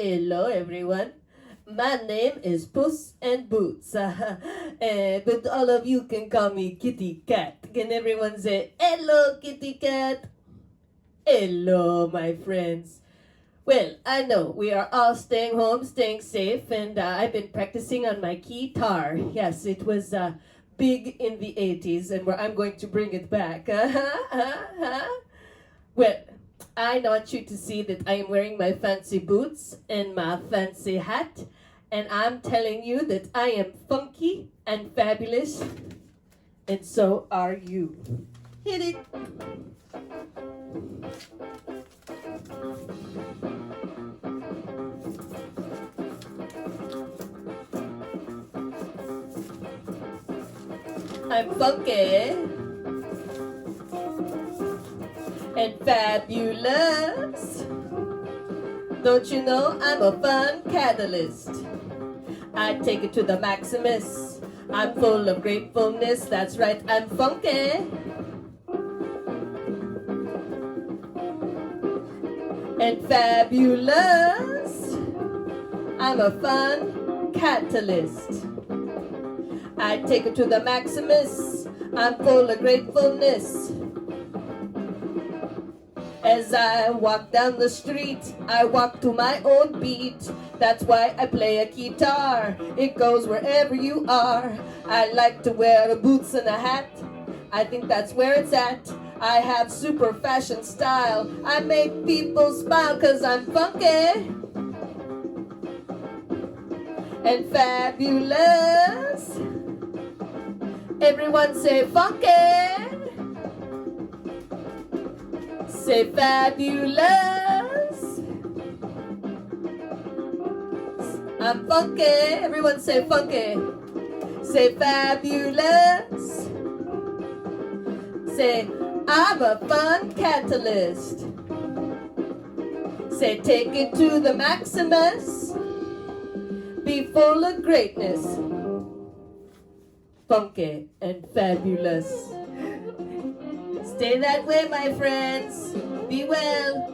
Hello, everyone. My name is Puss N'Boots. But all of you can call me Kitty Cat. Can everyone say, hello, Kitty Cat? Hello, my friends. Well, I know we are all staying home, staying safe, and I've been practicing on my guitar. Yes, it was big in the 80s, and I'm going to bring it back. Well, I want you to see that I am wearing my fancy boots and my fancy hat, and I'm telling you that I am funky and fabulous, and so are you. Hit it! I'm funky and fabulous. Don't you know I'm a fun catalyst? I take it to the maximus. I'm full of gratefulness. That's right, I'm funky and fabulous. I'm a fun catalyst. I take it to the maximus. I'm full of gratefulness. As I walk down the street, I walk to my own beat. That's why I play a guitar. It goes wherever you are. I like to wear boots and a hat. I think that's where it's at. I have super fashion style. I make people smile 'cause I'm funky and fabulous. Everyone say funky. Say fabulous. I'm funky. Everyone say funky. Say fabulous. Say I'm a fun catalyst. Say take it to the maximus. Be full of greatness. Funky and fabulous. Stay that way, my friends. Be well.